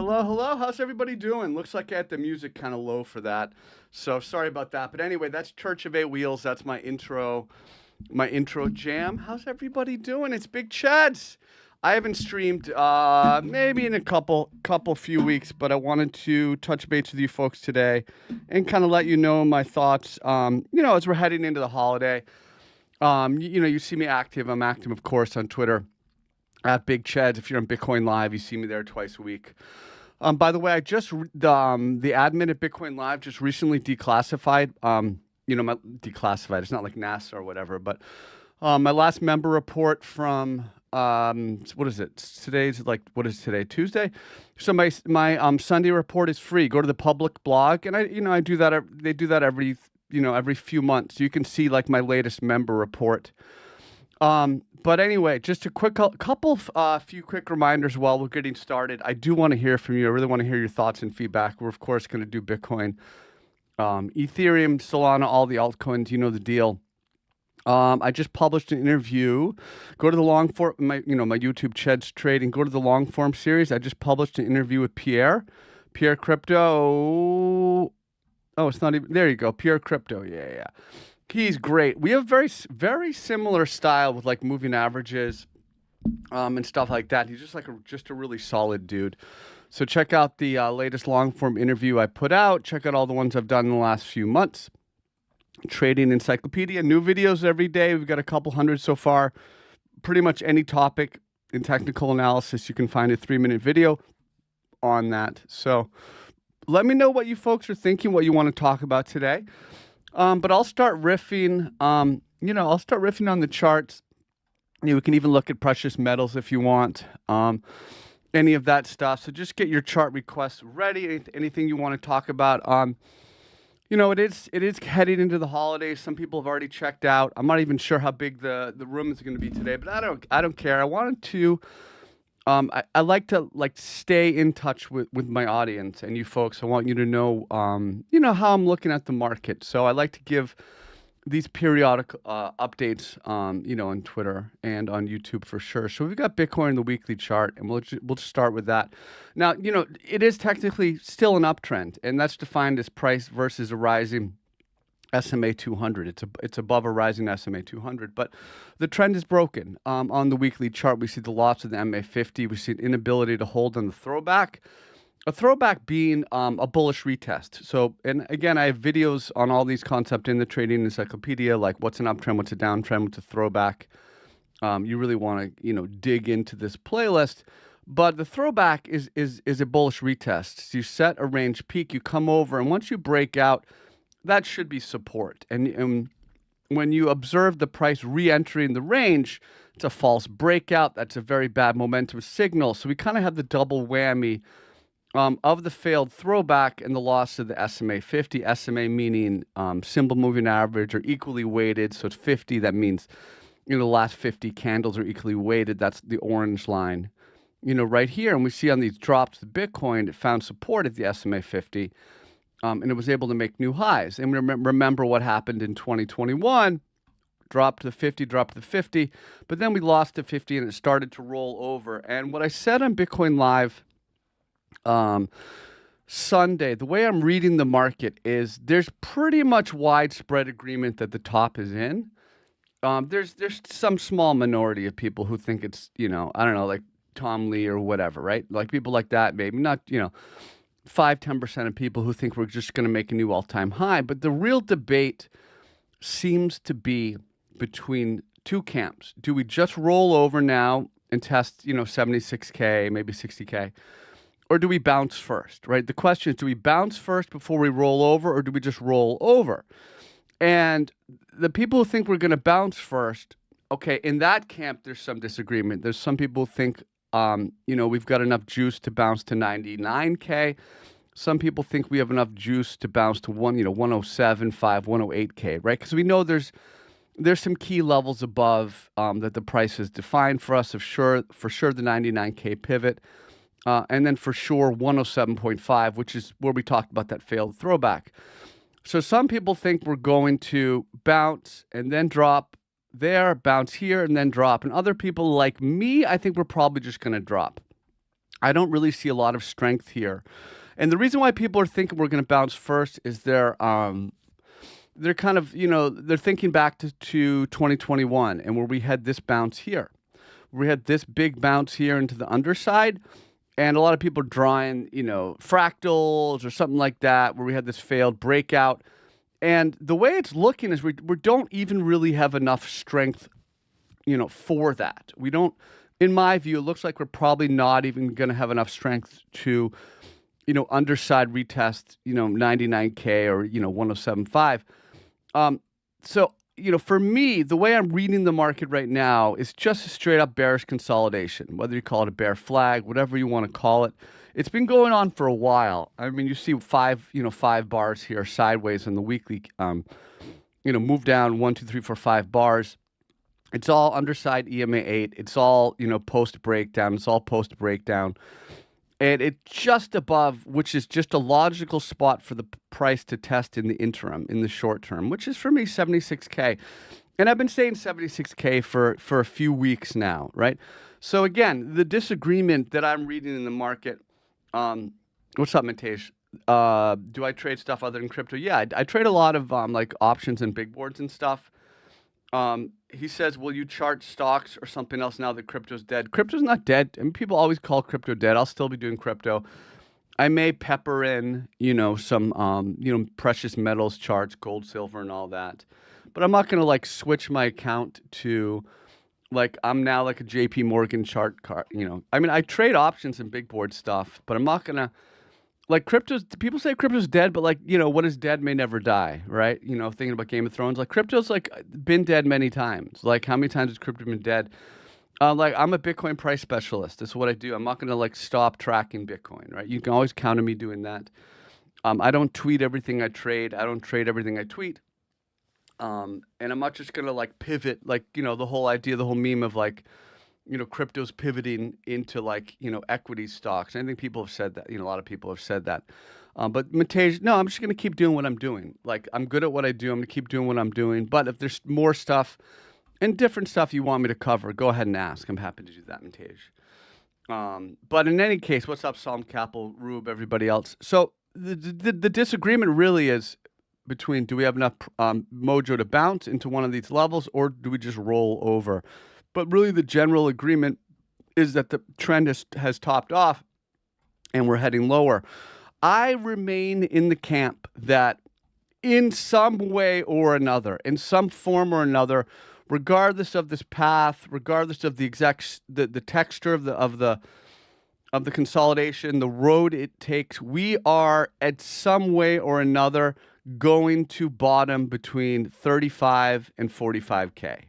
Hello. How's everybody doing? Looks like I had the music kind of low for that, so sorry about that. But anyway, that's Church of Eight Wheels. That's my intro jam. How's everybody doing? It's Big Cheds. I haven't streamed maybe in a few weeks, but I wanted to touch base with you folks today and kind of let you know my thoughts. As we're heading into the holiday, you see me active. I'm active, of course, on Twitter at Big Cheds. If you're on Bitcoin Live, you see me there twice a week. By the way, I just the admin at Bitcoin Live just recently declassified. My declassified. It's not like NASA or whatever, but my last member report from what is it? What is today? Tuesday. So my Sunday report is free. Go to the public blog, and I do that. They do that every few months. So you can see like my latest member report. But anyway, just a few quick reminders while we're getting started. I do want to hear from you. I really want to hear your thoughts and feedback. We're of course going to do Bitcoin, Ethereum, Solana, all the altcoins. You know the deal. I just published an interview. Go to the long form, my YouTube Cheds Trading. Go to the long form series. I just published an interview with Pierre Crypto. Oh, it's not even, there you go. Pierre Crypto. Yeah. He's great. We have very, very similar style with like moving averages, and stuff like that. He's just a really solid dude. So check out the latest long form interview I put out. Check out all the ones I've done in the last few months. Trading Encyclopedia, new videos every day. We've got a couple hundred so far. Pretty much any topic in technical analysis, you can find a 3-minute video on that. So let me know what you folks are thinking, what you want to talk about today. But I'll start riffing. I'll start riffing on the charts. We can even look at precious metals if you want. Any of that stuff. So just get your chart requests ready. Anything you want to talk about. It is heading into the holidays. Some people have already checked out. I'm not even sure how big the room is going to be today, but I don't care. I wanted to. I like to stay in touch with my audience and you folks. I want you to know, how I'm looking at the market. So I like to give these periodic updates, on Twitter and on YouTube for sure. So we've got Bitcoin in the weekly chart, and we'll just start with that. Now, it is technically still an uptrend, and that's defined as price versus a rising SMA 200. It's above a rising SMA 200, but the trend is broken. On the weekly chart, we see the loss of the MA 50. We see an inability to hold on the throwback. A throwback being a bullish retest. So, and again, I have videos on all these concepts in the Trading Encyclopedia, like what's an uptrend, what's a downtrend, what's a throwback. You really want to, dig into this playlist. But the throwback is a bullish retest. So you set a range peak, you come over, and once you break out, that should be support. And when you observe the price re-entering the range, it's a false breakout. That's a very bad momentum signal. So we kind of have the double whammy of the failed throwback and the loss of the SMA 50. SMA meaning symbol moving average or equally weighted. So it's 50. That means the last 50 candles are equally weighted. That's the orange line, right here. And we see on these drops, the Bitcoin, it found support at the SMA 50. And it was able to make new highs. And remember what happened in 2021, dropped to 50, but then we lost to 50 and it started to roll over. And what I said on Bitcoin Live Sunday, the way I'm reading the market is there's pretty much widespread agreement that the top is in. There's some small minority of people who think it's, I don't know, like Tom Lee or whatever, right? Like people like that, maybe not, 5-10% of people who think we're just going to make a new all-time high. But the real debate seems to be between two camps. Do we just roll over now and test, 76K, maybe 60K? Or do we bounce first, right? The question is, do we bounce first before we roll over, or do we just roll over? And the people who think we're going to bounce first, okay, in that camp, there's some disagreement. There's some people who think, we've got enough juice to bounce to 99K. Some people think we have enough juice to bounce to 107.5, 108K, right? Because we know there's some key levels above that the price is defined for us. For sure the 99K pivot, and then for sure 107.5, which is where we talked about that failed throwback. So some people think we're going to bounce and then drop there, bounce here, and then drop. And other people like me, I think we're probably just going to drop. I don't really see a lot of strength here. And the reason why people are thinking we're going to bounce first is they're kind of, they're thinking back to 2021 and where we had this bounce here. We had this big bounce here into the underside. And a lot of people are drawing, fractals or something like that, where we had this failed breakout. And the way it's looking is we don't even really have enough strength, for that. We don't, in my view, it looks like we're probably not even going to have enough strength to, underside retest, 99K or, 107.5. So, for me, the way I'm reading the market right now is just a straight up bearish consolidation, whether you call it a bear flag, whatever you want to call it. It's been going on for a while. I mean, you see five bars here sideways in the weekly, move down 1, 2, 3, 4, 5 bars. It's all underside EMA 8. It's all, post breakdown. It's all post breakdown. And it's just above, which is just a logical spot for the price to test in the interim, in the short term, which is for me 76K. And I've been saying 76K for a few weeks now, right? So again, the disagreement that I'm reading in the market, what's up, Matesh? Do I trade stuff other than crypto? Yeah, I trade a lot of like options and big boards and stuff. He says, will you chart stocks or something else now that crypto's dead? Crypto's not dead. I mean, people always call crypto dead. I'll still be doing crypto. I may pepper in, some, precious metals charts, gold, silver, and all that. But I'm not going to like switch my account to like, I'm now like a JP Morgan chart card, I mean, I trade options and big board stuff, but I'm not going to, like people say crypto's dead, but like, what is dead may never die, right? Thinking about Game of Thrones, like crypto's like been dead many times. Like how many times has crypto been dead? Like I'm a Bitcoin price specialist. That's what I do. I'm not going to like stop tracking Bitcoin, right? You can always count on me doing that. I don't tweet everything I trade. I don't trade everything I tweet. And I'm not just going to like pivot, like, the whole idea, the whole meme of like, crypto's pivoting into like, equity stocks. I think people have said that, a lot of people have said that. But Matej, no, I'm just going to keep doing what I'm doing. Like I'm good at what I do. I'm going to keep doing what I'm doing. But if there's more stuff and different stuff you want me to cover, go ahead and ask. I'm happy to do that, Matej. But in any case, what's up, Psalm Capel, Rube, everybody else? So the disagreement really is between do we have enough mojo to bounce into one of these levels or do we just roll over? But really the general agreement is that the trend has topped off and we're heading lower. I remain in the camp that in some way or another, in some form or another, regardless of this path, regardless of the texture of the consolidation, the road it takes, we are at some way or another going to bottom between 35 and 45K.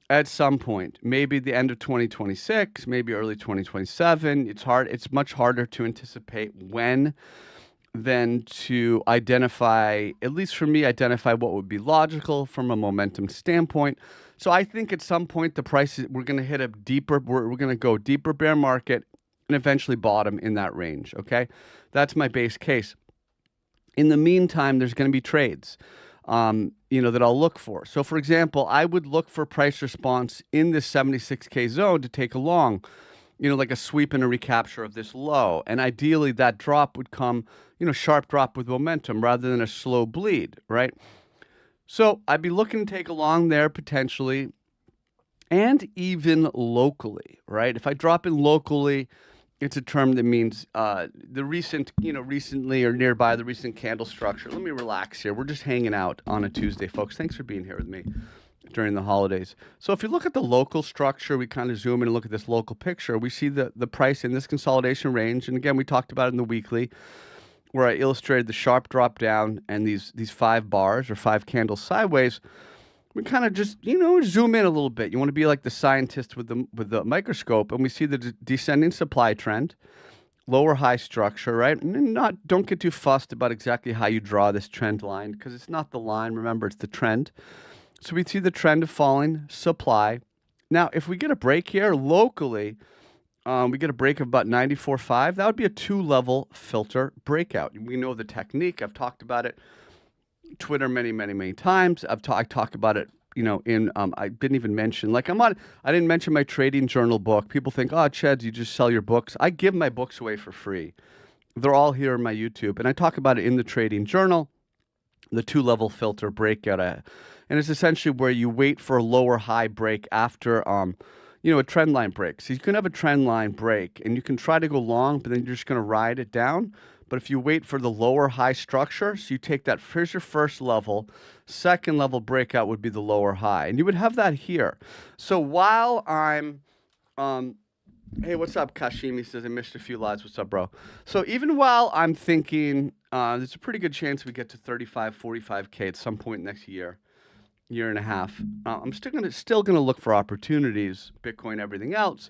At some point, maybe the end of 2026, maybe early 2027. It's much harder to anticipate when than to identify, at least for me, identify what would be logical from a momentum standpoint. So I think at some point the prices, we're going to hit a deeper, we're going to go deeper bear market and eventually bottom in that range, okay? That's my base case. In the meantime, there's going to be trades. That I'll look for. So for example, I would look for price response in this 76K zone to take a long, like a sweep and a recapture of this low. And ideally that drop would come, sharp drop with momentum rather than a slow bleed, right? So I'd be looking to take a long there potentially and even locally, right? If I drop in locally, it's a term that means the recent, recently or nearby the recent candle structure. Let me relax here. We're just hanging out on a Tuesday, folks. Thanks for being here with me during the holidays. So if you look at the local structure, we kind of zoom in and look at this local picture. We see the price in this consolidation range. And again, we talked about it in the weekly where I illustrated the sharp drop down and these 5 bars or 5 candles sideways. We kind of just, zoom in a little bit. You want to be like the scientist with the microscope, and we see the descending supply trend, lower high structure, right? And don't get too fussed about exactly how you draw this trend line because it's not the line. Remember, it's the trend. So we see the trend of falling supply. Now, if we get a break here locally, we get a break of about 94.5. That would be a 2-level filter breakout. We know the technique. I've talked about it Twitter many times. I talk about it, in I didn't even mention I didn't mention my trading journal book. People think, oh, Cheds, you just sell your books. I give my books away for free. They're all here on my YouTube, and I talk about it in the trading journal, the 2-level filter breakout. And it's essentially where you wait for a lower high break after a trend line break. So you can have a trend line break and you can try to go long, but then you're just going to ride it down. But if you wait for the lower high structure, so you take that, here's your first level, second level breakout would be the lower high. And you would have that here. So while I'm, hey, what's up, Kashimi says, I missed a few lives. What's up, bro? So even while I'm thinking, there's a pretty good chance we get to 35, 45K at some point next year and a half. I'm still gonna look for opportunities, Bitcoin, everything else.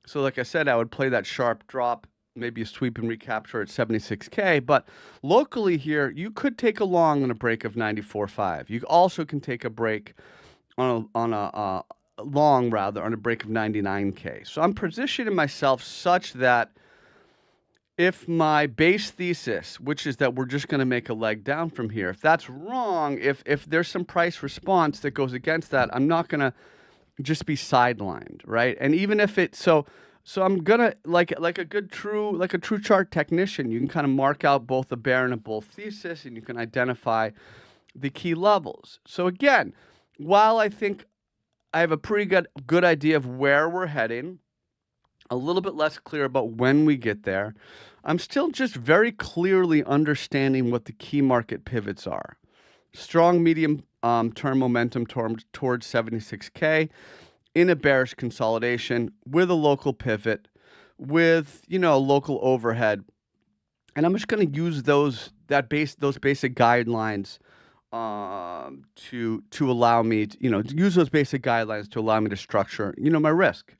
So like I said, I would play that sharp drop, maybe a sweep and recapture at 76K. But locally here, you could take a long on a break of 94.5. You also can take a break on a long rather on a break of 99K. So I'm positioning myself such that if my base thesis, which is that we're just going to make a leg down from here, if that's wrong, if there's some price response that goes against that, I'm not going to just be sidelined, right? And even if it so I'm gonna like a true chart technician, you can kind of mark out both a bear and a bull thesis, and you can identify the key levels. So again, while I think I have a pretty good idea of where we're heading, a little bit less clear about when we get there, I'm still just very clearly understanding what the key market pivots are. Strong medium term momentum towards 76K in a bearish consolidation with a local pivot, with local overhead, and I'm just going to use those basic guidelines to allow me to, use those basic guidelines to allow me to structure my risk.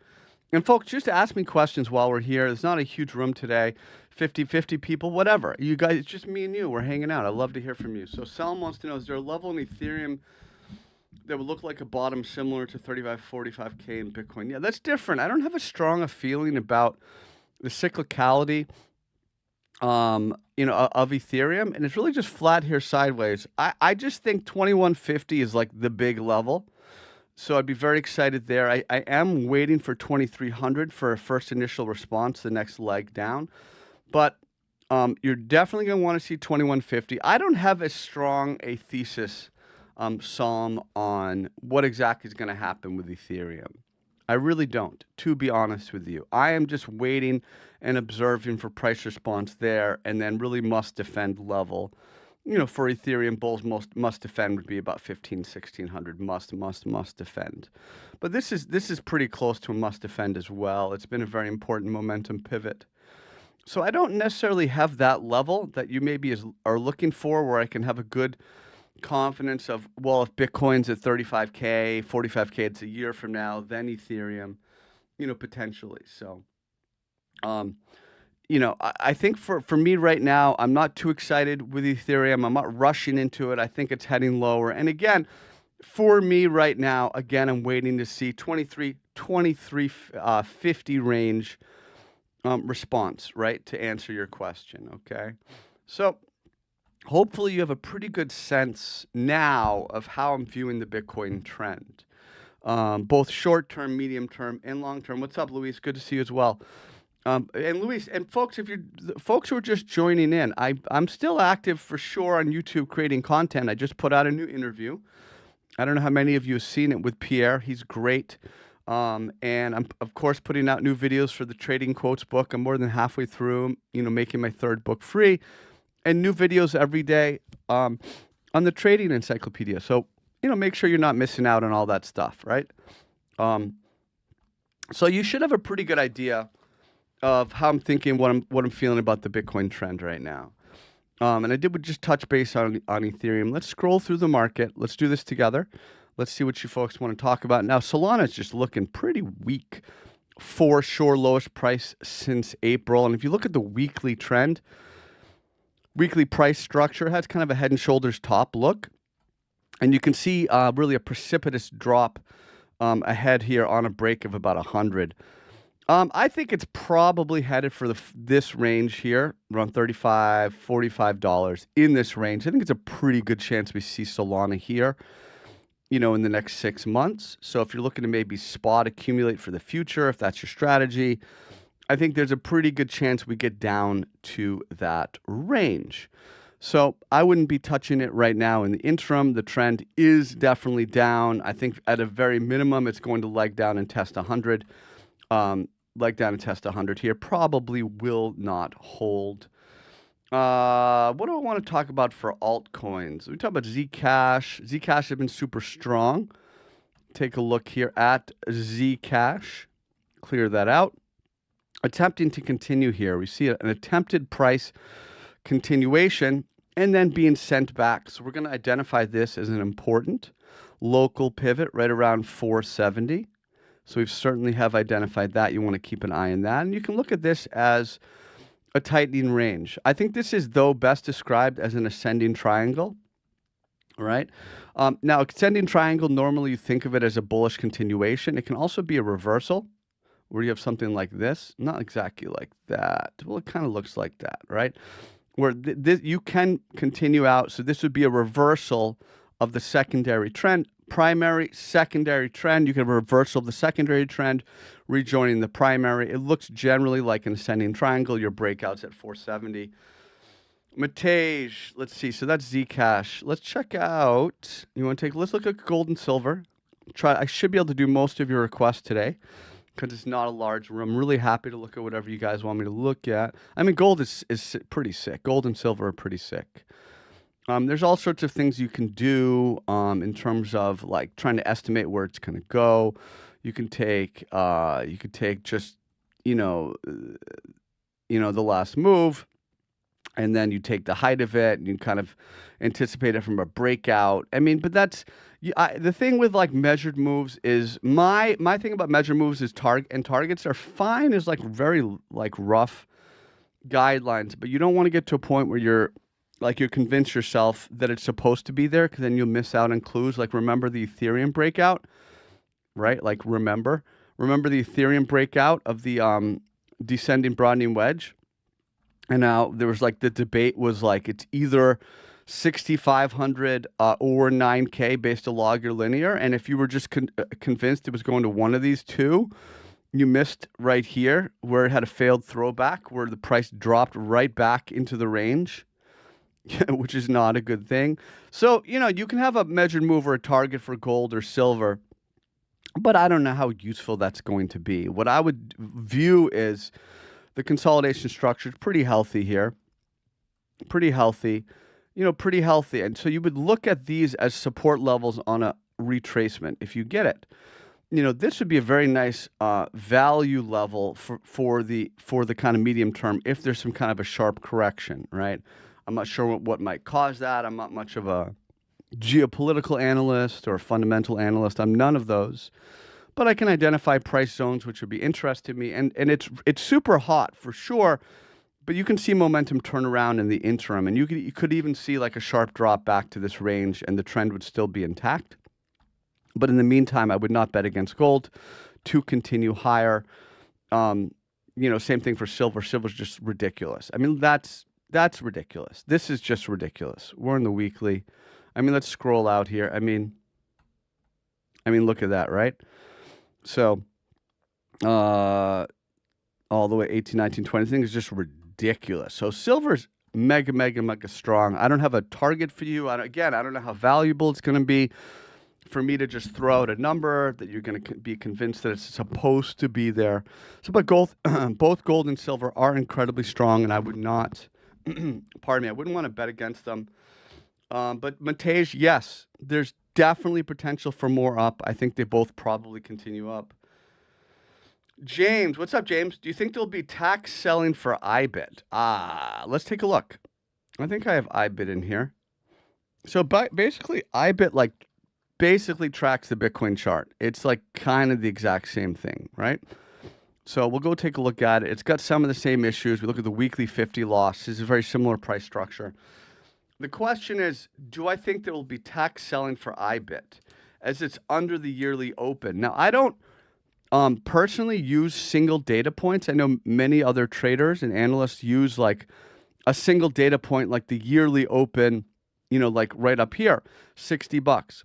And folks, just ask me questions while we're here. There's not a huge room today, 50 people, whatever. You guys, it's just me and you. We're hanging out. I'd love to hear from you. So Selim wants to know, is there a level in Ethereum that would look like a bottom similar to 35, 45K in Bitcoin? Yeah, that's different. I don't have as strong a feeling about the cyclicality of Ethereum, and it's really just flat here sideways. I just think 2150 is like the big level. So I'd be very excited there. I am waiting for 2300 for a first initial response, the next leg down. But you're definitely going to want to see 2150. I don't have as strong a thesis, Psalm, on what exactly is going to happen with Ethereum. I really don't, to be honest with you. I am just waiting and observing for price response there, and then really must defend level. For Ethereum, bulls must defend would be about 1600. Must defend. But this is pretty close to a must defend as well. It's been a very important momentum pivot. So I don't necessarily have that level that you maybe are looking for, where I can have a good confidence of, well, if Bitcoin's at 35K, 45K, it's a year from now, then Ethereum, potentially. So, I think for me right now, I'm not too excited with Ethereum. I'm not rushing into it. I think it's heading lower. And again, for me right now, I'm waiting to see 2350 range response, right, to answer your question, okay? So hopefully you have a pretty good sense now of how I'm viewing the Bitcoin trend, both short-term, medium-term, and long-term. What's up, Luis? Good to see you as well. And Luis, and folks, folks who are just joining in, I'm still active for sure on YouTube creating content. I just put out a new interview. I don't know how many of you have seen it with Pierre. He's great. And I'm, of course, putting out new videos for the Trading Quotes book. I'm more than halfway through, making my third book free, and new videos every day on the Trading Encyclopedia. So, make sure you're not missing out on all that stuff, right? So you should have a pretty good idea of how I'm thinking, what I'm feeling about the Bitcoin trend right now. And I would just touch base on Ethereum. Let's scroll through the market. Let's do this together. Let's see what you folks want to talk about. Now, Solana's just looking pretty weak for sure, lowest price since April. And if you look at the weekly trend, weekly price structure has kind of a head and shoulders top look. And you can see really a precipitous drop ahead here on a break of about 100. I think it's probably headed for this range here, around $35, $45 in this range. I think it's a pretty good chance we see Solana here, in the next 6 months. So if you're looking to maybe spot accumulate for the future, if that's your strategy, I think there's a pretty good chance we get down to that range. So I wouldn't be touching it right now in the interim. The trend is definitely down. I think at a very minimum, it's going to leg down and test 100. Leg down and test 100 here. Probably will not hold. What do I want to talk about for altcoins? We talk about Zcash. Zcash has been super strong. Take a look here at Zcash. Clear that out. Attempting to continue here. We see an attempted price continuation and then being sent back. So we're going to identify this as an important local pivot right around 470. So we certainly have identified that. You want to keep an eye on that. And you can look at this as a tightening range. I think this is, though, best described as an ascending triangle, right? Now, ascending triangle, normally you think of it as a bullish continuation. It can also be a reversal where you have something like this. Not exactly like that. Well, it kind of looks like that, right? Where you can continue out. So this would be a reversal of the secondary trend. Primary, secondary trend. You can have a reversal of the secondary trend, rejoining the primary. It looks generally like an ascending triangle. Your breakouts at 470. Matej, let's see. So that's Zcash. Let's check out. Let's look at gold and silver. I should be able to do most of your requests today because it's not a large room. I'm really happy to look at whatever you guys want me to look at. I mean, gold is pretty sick. Gold and silver are pretty sick. There's all sorts of things you can do in terms of like trying to estimate where it's going to go. You could take just the last move, and then you take the height of it, and you kind of anticipate it from a breakout. I mean, but that's the thing with like measured moves is my thing about measured moves is targets are fine as like very like rough guidelines, but you don't want to get to a point where you're convinced yourself that it's supposed to be there, because then you'll miss out on clues. Like, remember the Ethereum breakout, right? Like, remember the Ethereum breakout of the descending broadening wedge? And now there was like the debate was like it's either 6,500 or 9K based on log or linear. And if you were just convinced it was going to one of these two, you missed right here where it had a failed throwback, where the price dropped right back into the range. Which is not a good thing. So, you can have a measured move or a target for gold or silver, but I don't know how useful that's going to be. What I would view is the consolidation structure is pretty healthy here. Pretty healthy. And so you would look at these as support levels on a retracement if you get it. This would be a very nice value level for the kind of medium term if there's some kind of a sharp correction, right? I'm not sure what might cause that. I'm not much of a geopolitical analyst or a fundamental analyst. I'm none of those. But I can identify price zones which would be interesting to me. And it's super hot for sure, but you can see momentum turn around in the interim. And you could even see like a sharp drop back to this range and the trend would still be intact. But in the meantime, I would not bet against gold to continue higher. Same thing for silver. Silver's just ridiculous. I mean, that's ridiculous. This is just ridiculous. We're in the weekly. I mean, let's scroll out here. I mean, look at that, right? So, all the way 18, 19, 20. Thing is just ridiculous. So silver's mega strong. I don't have a target for you. I don't know how valuable it's going to be for me to just throw out a number that you're going to be convinced that it's supposed to be there. So, but both gold and silver are incredibly strong, and I would not. Pardon me, I wouldn't want to bet against them. But Matej, yes, there's definitely potential for more up. I think they both probably continue up. James, what's up, James? Do you think there'll be tax selling for IBIT? Let's take a look. I think I have IBIT in here. So basically, IBIT basically tracks the Bitcoin chart. It's like kind of the exact same thing, right? So we'll go take a look at it. It's got some of the same issues. We look at the weekly 50 loss. It's a very similar price structure. The question is, do I think there will be tax selling for IBIT as it's under the yearly open? Now, I don't personally use single data points. I know many other traders and analysts use like a single data point, like the yearly open, like right up here, $60.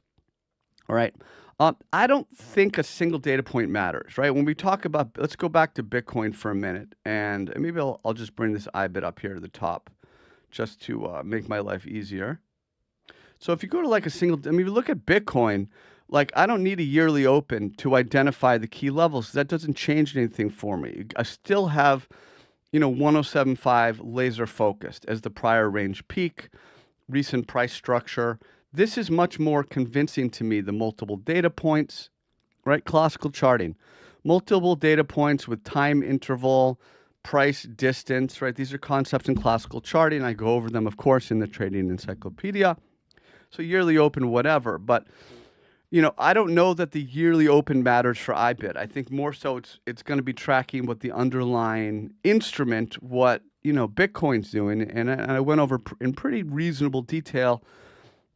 All right. I don't think a single data point matters, right? When we talk about, let's go back to Bitcoin for a minute, and maybe I'll just bring this IBIT up here to the top just to make my life easier. So if you go to like a single, I mean, if you look at Bitcoin, like I don't need a yearly open to identify the key levels. That doesn't change anything for me. I still have, 1075 laser focused as the prior range peak, recent price structure. This is much more convincing to me, the multiple data points, right? Classical charting, multiple data points with time interval, price distance, right? These are concepts in classical charting. I go over them, of course, in the Trading Encyclopedia. So yearly open, whatever. But, I don't know that the yearly open matters for IBIT. I think more so it's going to be tracking what the underlying instrument, what, Bitcoin's doing. And I went over in pretty reasonable detail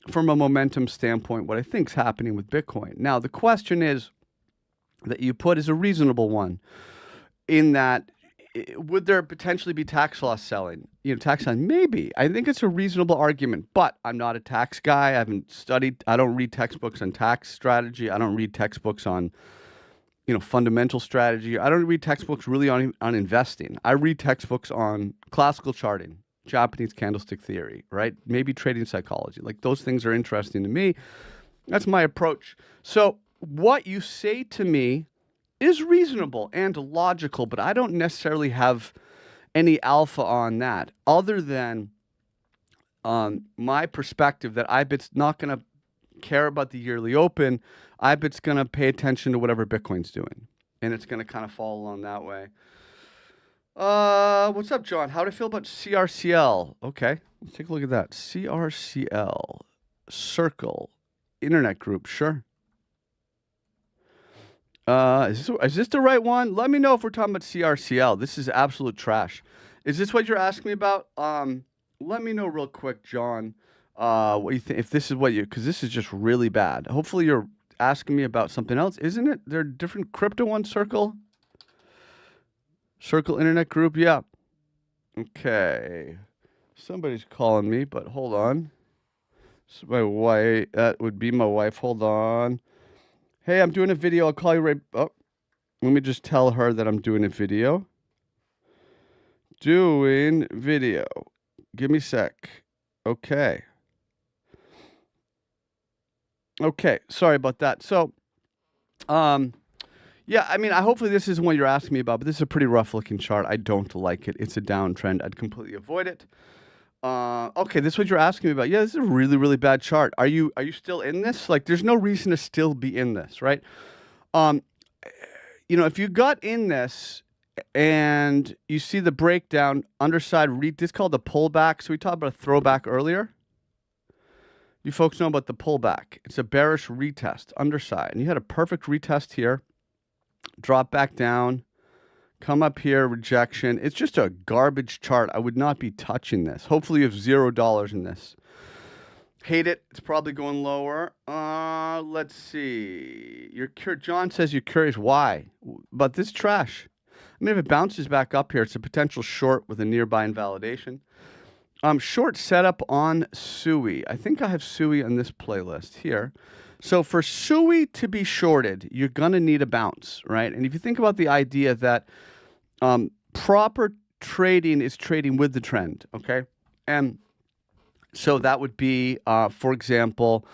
from a momentum standpoint, what I think is happening with Bitcoin. Now, the question is that you put is a reasonable one in that would there potentially be tax loss selling? Tax selling, maybe. I think it's a reasonable argument, but I'm not a tax guy. I haven't studied. I don't read textbooks on tax strategy. I don't read textbooks on, fundamental strategy. I don't read textbooks really on investing. I read textbooks on classical charting, Japanese candlestick theory, right? Maybe trading psychology. Like those things are interesting to me. That's my approach. So what you say to me is reasonable and logical, but I don't necessarily have any alpha on that other than my perspective that IBIT's not going to care about the yearly open. IBIT's going to pay attention to whatever Bitcoin's doing, and it's going to kind of follow along that way. What's up, John? How do I feel about CRCL? Okay, let's take a look at that. CRCL, Circle, Internet Group, sure. Is this the right one? Let me know if we're talking about CRCL. This is absolute trash. Is this what you're asking me about? Let me know real quick, John. What you think? If this is what because this is just really bad. Hopefully you're asking me about something else, isn't it? There are different crypto ones. Circle Internet Group. Yeah. Okay. Somebody's calling me, but hold on. It's my wife. That would be my wife. Hold on. Hey, I'm doing a video. I'll call you right. Oh, let me just tell her that I'm doing a video. Doing video. Give me a sec. Okay. Okay. Sorry about that. So, yeah, I mean, hopefully this isn't what you're asking me about, but this is a pretty rough looking chart. I don't like it. It's a downtrend. I'd completely avoid it. Okay, this is what you're asking me about. Yeah, this is a really, really bad chart. Are you still in this? Like, there's no reason to still be in this, right? If you got in this and you see the breakdown, underside, this is called the pullback. So we talked about a throwback earlier. You folks know about the pullback. It's a bearish retest, underside. And you had a perfect retest here, drop back down, come up here, rejection. It's just a garbage chart. I would not be touching this. Hopefully you have $0 in this. Hate it. It's probably going lower. Let's see. John says you're curious why. But this trash. I mean, if it bounces back up here, it's a potential short with a nearby invalidation. Short setup on SUI. I think I have SUI on this playlist here. So for SUI to be shorted, you're going to need a bounce, right? And if you think about the idea that proper trading is trading with the trend, okay? And so that would be, for example,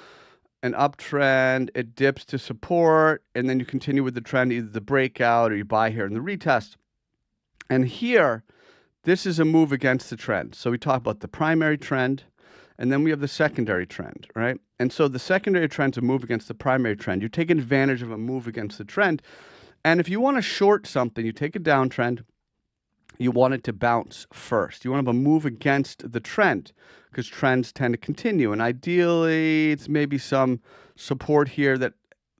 an uptrend, it dips to support, and then you continue with the trend, either the breakout or you buy here in the retest. And here, this is a move against the trend. So we talk about the primary trend, and then we have the secondary trend, right? And so the secondary trend's a move against the primary trend. You're taking advantage of a move against the trend. And if you want to short something, you take a downtrend, you want it to bounce first. You want to have a move against the trend because trends tend to continue. And ideally, it's maybe some support here that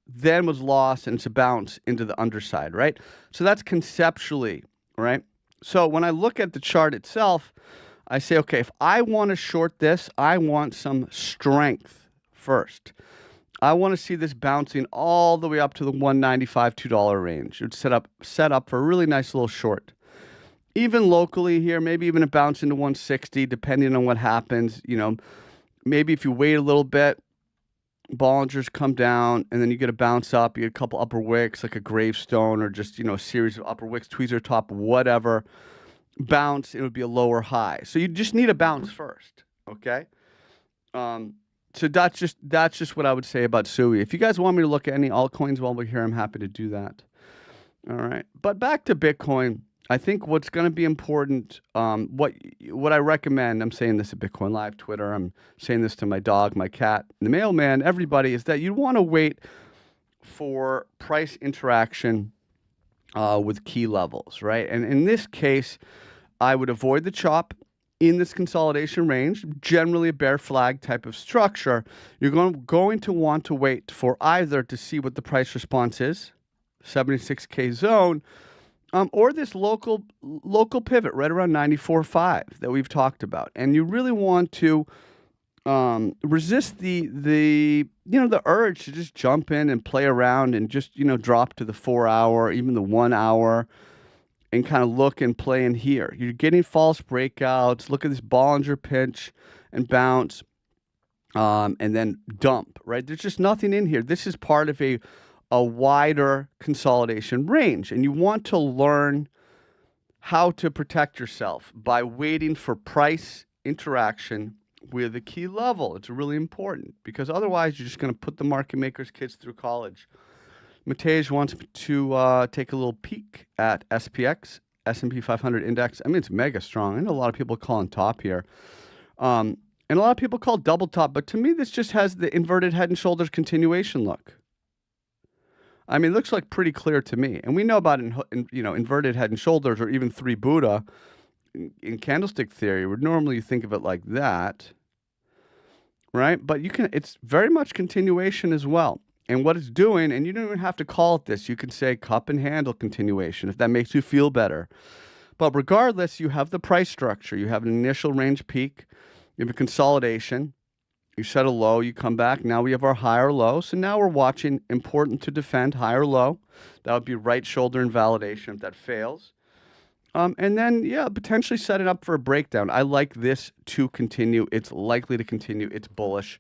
then was lost and it's a bounce into the underside, right? So that's conceptually, right? So when I look at the chart itself, I say, okay, if I want to short this, I want some strength first. I want to see this bouncing all the way up to the $1.95, $2 range. It would set up for a really nice little short. Even locally here, maybe even a bounce into 160, depending on what happens. You know, maybe if you wait a little bit, Bollingers come down, and then you get a bounce up. You get a couple upper wicks, like a gravestone, or just, you know, a series of upper wicks, tweezer top, whatever. Bounce, it would be a lower high. So you just need a bounce first, okay? So that's just what I would say about SUI. If you guys want me to look at any altcoins while we're here, I'm happy to do that. All right, but back to Bitcoin. I think what's going to be important, what I recommend, I'm saying this at Bitcoin Live, Twitter, I'm saying this to my dog, my cat, the mailman, everybody, is that you want to wait for price interaction with key levels, right? And in this case, I would avoid the chop in this consolidation range, generally a bear flag type of structure. You're going to want to wait for either to see what the price response is, 76K zone, or this local pivot right around 94.5 that we've talked about. And you really want to resist the urge to just jump in and play around and just, drop to the 4 hour, even the 1 hour, and kind of look and play in here. You're getting false breakouts. Look at this Bollinger pinch and bounce, and then dump, right? There's just nothing in here. This is part of a wider consolidation range, and you want to learn how to protect yourself by waiting for price interaction with a key level. It's really important, because otherwise you're just going to put the market makers' kids through college. Matej wants to take a little peek at SPX, S&P 500 index. I mean, it's mega strong. I know a lot of people calling top here. And a lot of people call double top, but to me, this just has the inverted head and shoulders continuation look. I mean, it looks like pretty clear to me. And we know about inverted head and shoulders, or even three Buddha in candlestick theory, where normally you think of it like that, right? But it's very much continuation as well. And what it's doing, and you don't even have to call it this, you can say cup and handle continuation if that makes you feel better. But regardless, you have the price structure. You have an initial range peak, you have a consolidation, you set a low, you come back. Now we have our higher low. So now we're watching important to defend higher low. That would be right shoulder invalidation if that fails. And then, potentially set it up for a breakdown. I like this to continue. It's likely to continue. It's bullish.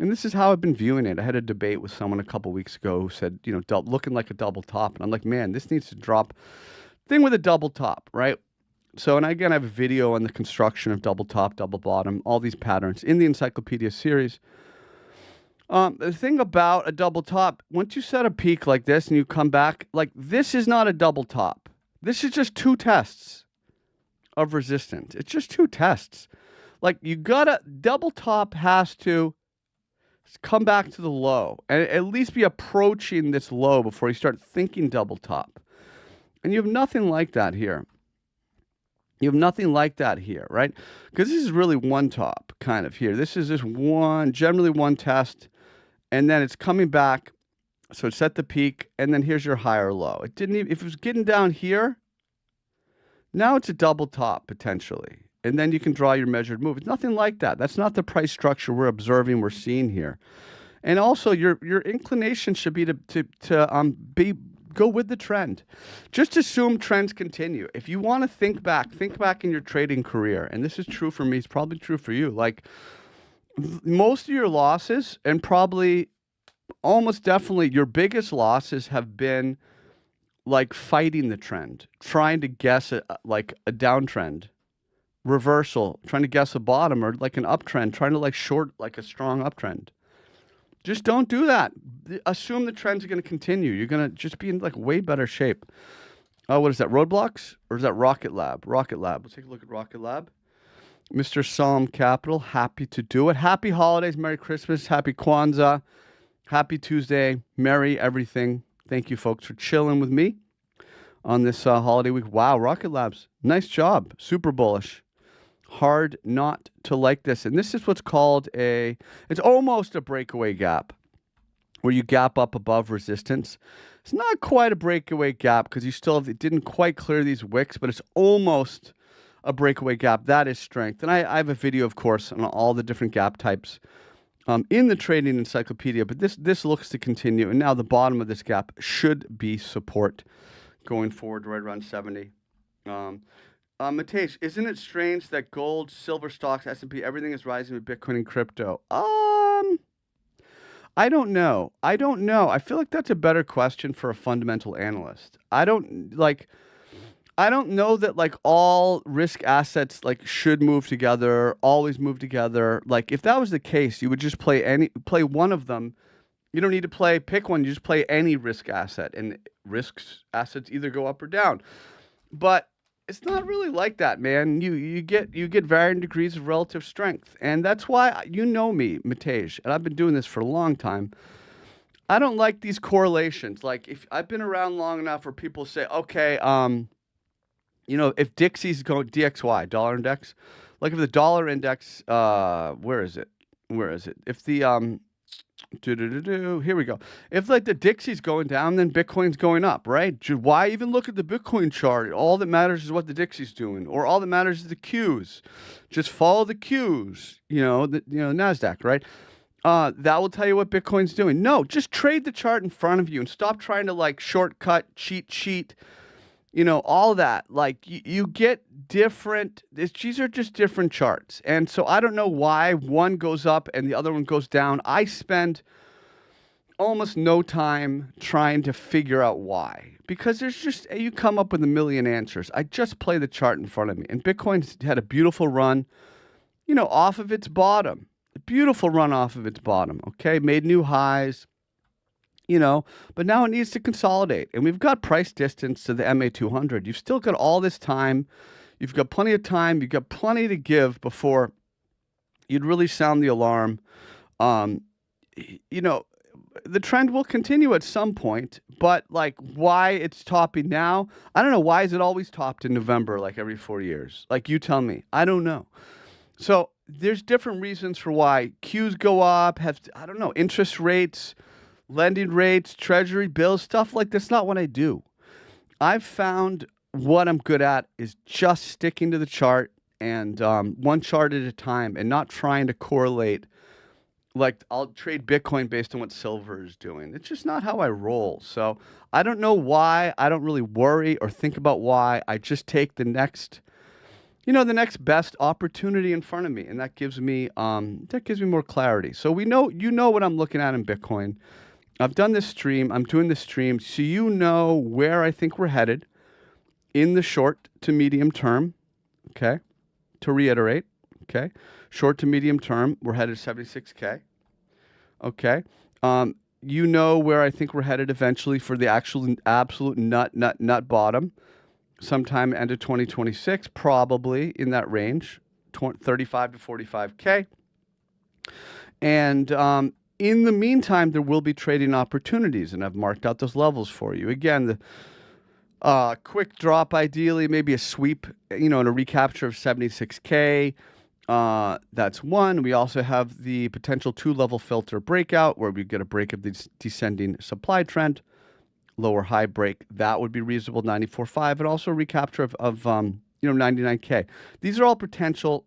And this is how I've been viewing it. I had a debate with someone a couple weeks ago who said, looking like a double top. And I'm like, man, this needs to drop. Thing with a double top, right? So, and again, I have a video on the construction of double top, double bottom, all these patterns in the Encyclopedia series. The thing about a double top, once you set a peak like this and you come back, like this is not a double top. This is just two tests of resistance. It's just two tests. Like double top has to come back to the low and at least be approaching this low before you start thinking double top. And you have nothing like that here. You have nothing like that here, right? Because this is really one top kind of here. This is just generally one test, and then it's coming back. So it's at the peak, and then here's your higher low. It didn't even, if it was getting down here, now it's a double top potentially. And then you can draw your measured move. It's nothing like that. That's not the price structure we're observing, we're seeing here. And also your inclination should be to go with the trend. Just assume trends continue. If you want to think back in your trading career, and this is true for me, it's probably true for you. Like most of your losses, and probably almost definitely your biggest losses, have been like fighting the trend, trying to guess a downtrend, reversal, trying to guess a bottom, or like an uptrend, trying to like short like a strong uptrend. Just don't do that. Assume the trends are going to continue. You're going to just be in like way better shape. What is that, Roadblocks? Or is that Rocket Lab? Rocket Lab. Let's take a look at Rocket Lab. Mr. Solemn Capital, happy to do it. Happy holidays, Merry Christmas, Happy Kwanzaa, Happy Tuesday, Merry everything. Thank you, folks, for chilling with me on this holiday week. Wow, Rocket Labs, nice job. Super bullish. Hard not to like this. And this is what's called it's almost a breakaway gap, where you gap up above resistance. It's not quite a breakaway gap because it didn't quite clear these wicks, but it's almost a breakaway gap. That is strength. And I have a video, of course, on all the different gap types in the trading encyclopedia, but this looks to continue. And now the bottom of this gap should be support going forward right around 70. Matesh, isn't it strange that gold, silver stocks, S&P, everything is rising with Bitcoin and crypto? I don't know. I feel like that's a better question for a fundamental analyst. I don't know that like all risk assets like should move together, always move together. Like if that was the case, you would just play one of them. You don't need to pick one. You just play any risk asset, and assets either go up or down. But it's not really like that, man. You get varying degrees of relative strength, and that's why me, Matej, and I've been doing this for a long time. I don't like these correlations. Like if I've been around long enough where people say, okay, if Dixie's going DXY dollar index, like if the dollar index, where is it? If the here we go. If like the Dixie's going down, then Bitcoin's going up, right? Why even look at the Bitcoin chart? All that matters is what the Dixie's doing, or all that matters is the Qs. Just follow the Qs. Nasdaq, right? That will tell you what Bitcoin's doing. No, just trade the chart in front of you and stop trying to like shortcut, cheat sheet. All that. Like you get different. These are just different charts, and so I don't know why one goes up and the other one goes down. I spend almost no time trying to figure out why, because you come up with a million answers. I just play the chart in front of me, and Bitcoin's had a beautiful run, off of its bottom. A beautiful run off of its bottom. Okay, made new highs. But now it needs to consolidate. And we've got price distance to the MA200. You've still got all this time. You've got plenty of time. You've got plenty to give before you'd really sound the alarm. The trend will continue at some point, but like why it's topping now, I don't know. Why is it always topped in November, like every 4 years? Like you tell me. I don't know. So there's different reasons for why Qs go up, interest rates, lending rates, treasury bills, stuff like that's not what I do. I've found what I'm good at is just sticking to the chart and one chart at a time and not trying to correlate. Like I'll trade Bitcoin based on what silver is doing. It's just not how I roll. So I don't know why. I don't really worry or think about why. I just take the next best opportunity in front of me, and that gives me more clarity. So what I'm looking at in Bitcoin. I've done this stream. I'm doing this stream so you know where I think we're headed in the short to medium term. Okay, to reiterate. Okay, short to medium term, we're headed 76K. Okay, where I think we're headed eventually for the absolute nut bottom, sometime end of 2026, probably in that range, 35 to 45K, and in the meantime, there will be trading opportunities, and I've marked out those levels for you. Again, the quick drop, ideally, maybe a sweep, and a recapture of 76K. That's one. We also have the potential 2-level filter breakout, where we get a break of the descending supply trend, lower high break. That would be reasonable, 94.5, and also a recapture of 99K. These are all potential,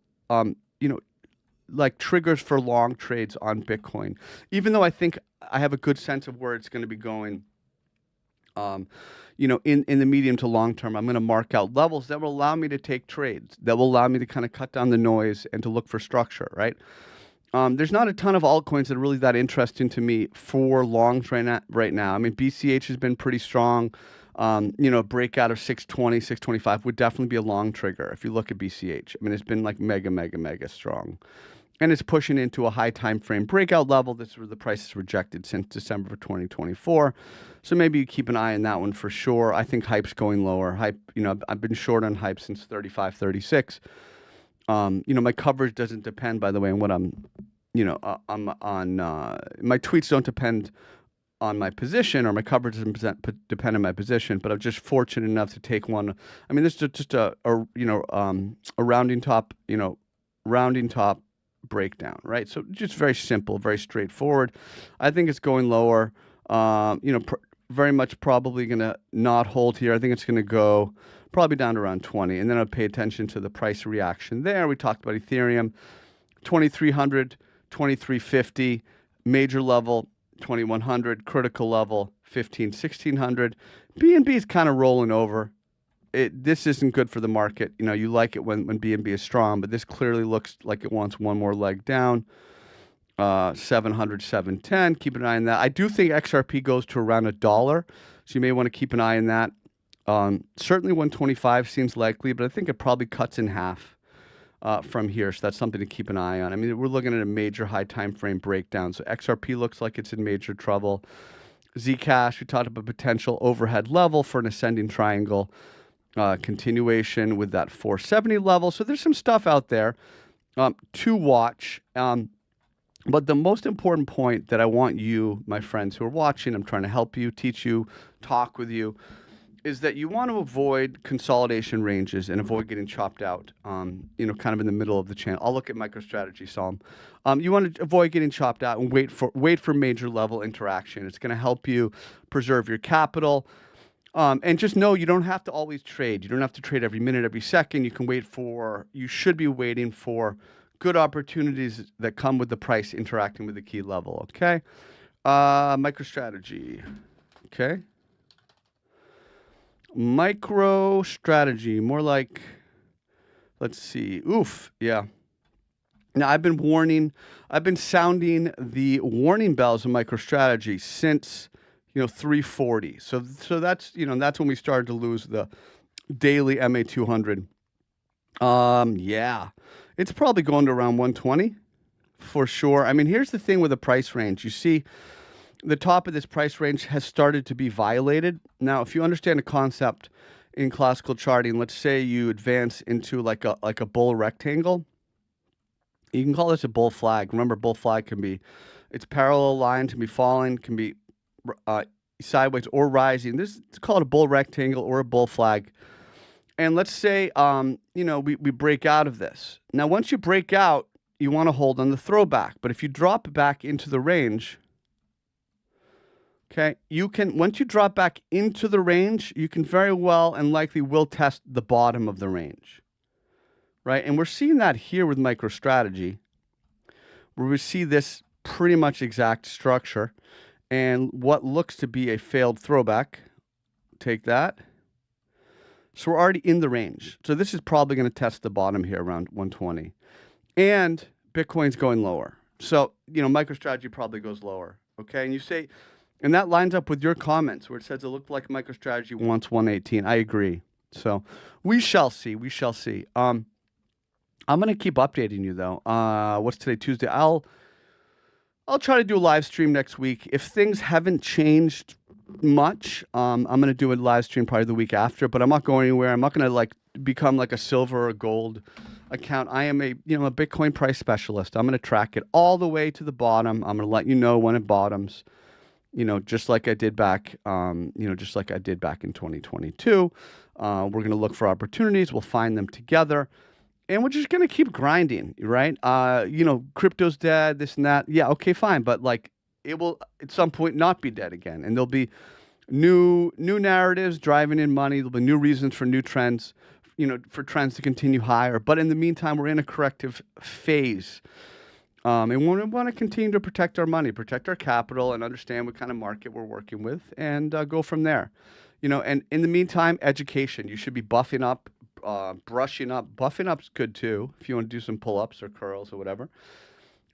like triggers for long trades on Bitcoin, even though I think I have a good sense of where it's going to be going. In the medium to long term, I'm going to mark out levels that will allow me to take trades, that will allow me to kind of cut down the noise and to look for structure, right? There's not a ton of altcoins that are really that interesting to me for longs right now. I mean, BCH has been pretty strong. A breakout of 620, 625 would definitely be a long trigger if you look at BCH. I mean, it's been like mega strong. And it's pushing into a high time frame breakout level. That's where the price is rejected since December of 2024. So maybe you keep an eye on that one for sure. I think hype's going lower. I've been short on hype since 35, 36. My coverage doesn't depend, by the way, on what I'm on. My tweets don't depend on my position, or my coverage doesn't depend on my position. But I'm just fortunate enough to take one. I mean, this is just a rounding top breakdown, right? So just very simple, very straightforward. I think it's going lower. Very much probably going to not hold here. I think it's going to go probably down to around 20, and then I'll pay attention to the price reaction there. We talked about Ethereum, 2,300, 2350, major level 2100, critical level 1600. BNB is kind of rolling over. This isn't good for the market. You know, you like it when BNB is strong, but this clearly looks like it wants one more leg down. 700, 710. Keep an eye on that. I do think XRP goes to around $1, so you may want to keep an eye on that. Certainly 125 seems likely, but I think it probably cuts in half from here, so that's something to keep an eye on. I mean, we're looking at a major high time frame breakdown, so XRP looks like it's in major trouble. Zcash, we talked about potential overhead level for an ascending triangle. Continuation with that 470 level. So there's some stuff out there to watch. But the most important point that I want you, my friends who are watching, I'm trying to help you, teach you, talk with you, is that you want to avoid consolidation ranges and avoid getting chopped out, you know, kind of in the middle of the channel. I'll look at MicroStrategy, Psalm. You want to avoid getting chopped out and wait for major level interaction. It's going to help you preserve your capital. And just know you don't have to always trade. You don't have to trade every minute, every second. You should be waiting for good opportunities that come with the price interacting with the key level, okay? MicroStrategy, okay? MicroStrategy, more like, let's see, oof, yeah. Now, I've been sounding the warning bells of MicroStrategy since, 340. So that's, that's when we started to lose the daily MA200. Yeah. It's probably going to around 120 for sure. I mean, here's the thing with the price range. You see, the top of this price range has started to be violated. Now, if you understand a concept in classical charting, let's say you advance into like a bull rectangle. You can call this a bull flag. Remember, bull flag it's parallel line, can be falling, can be sideways or rising. It's called a bull rectangle or a bull flag. And let's say, we break out of this. Now, once you break out, you want to hold on the throwback. But if you drop back into the range, okay, once you drop back into the range, you can very well and likely will test the bottom of the range, right? And we're seeing that here with MicroStrategy, where we see this pretty much exact structure and what looks to be a failed throwback. Take that. So we're already in the range. So this is probably going to test the bottom here around 120. And Bitcoin's going lower. So, MicroStrategy probably goes lower. Okay. And you say, and that lines up with your comments where it says it looked like MicroStrategy wants 118. I agree. So we shall see. We shall see. I'm going to keep updating you though. What's today? Tuesday. I'll try to do a live stream next week. If things haven't changed much, I'm going to do a live stream probably the week after, but I'm not going anywhere. I'm not going to become like a silver or gold account. I am a Bitcoin price specialist. I'm going to track it all the way to the bottom. I'm going to let you know when it bottoms, just like I did back, in 2022. We're going to look for opportunities. We'll find them together. And we're just going to keep grinding, right? Crypto's dead, this and that. Yeah, okay, fine. But it will at some point not be dead again. And there'll be new narratives driving in money. There'll be new reasons for new trends, for trends to continue higher. But in the meantime, we're in a corrective phase. And we want to continue to protect our money, protect our capital, and understand what kind of market we're working with and go from there. And in the meantime, education. You should be buffing up, brushing up. Buffing up's good too, if you want to do some pull-ups or curls or whatever.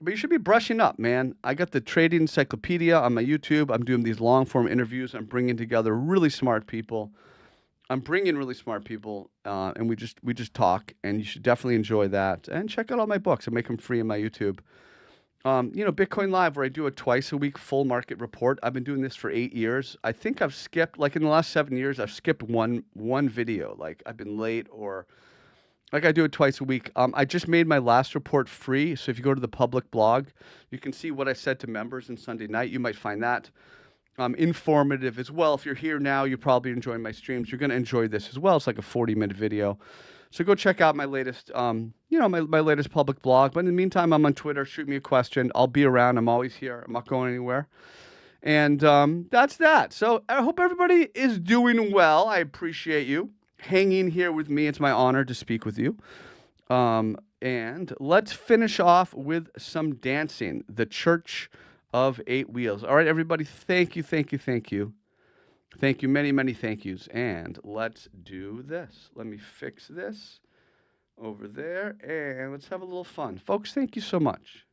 But you should be brushing up, man. I got the trading encyclopedia on my YouTube. I'm doing these long-form interviews. I'm bringing together really smart people. And we just talk. And you should definitely enjoy that. And check out all my books. I make them free on my YouTube. Bitcoin Live, where I do a twice-a-week full market report. I've been doing this for 8 years. I think I've skipped, in the last 7 years, I've skipped one video. I've been late or... I do it twice a week. I just made my last report free. So if you go to the public blog, you can see what I said to members on Sunday night. You might find that informative as well. If you're here now, you're probably enjoying my streams. You're going to enjoy this as well. It's like a 40-minute video. So go check out my latest, my latest public blog. But in the meantime, I'm on Twitter. Shoot me a question. I'll be around. I'm always here. I'm not going anywhere. And that's that. So I hope everybody is doing well. I appreciate you hanging here with me. It's my honor to speak with you. And let's finish off with some dancing. The Church of Eight Wheels. All right, everybody. Thank you, thank you, thank you. Thank you, many, many thank yous. And let's do this. Let me fix this over there, and let's have a little fun. Folks, thank you so much.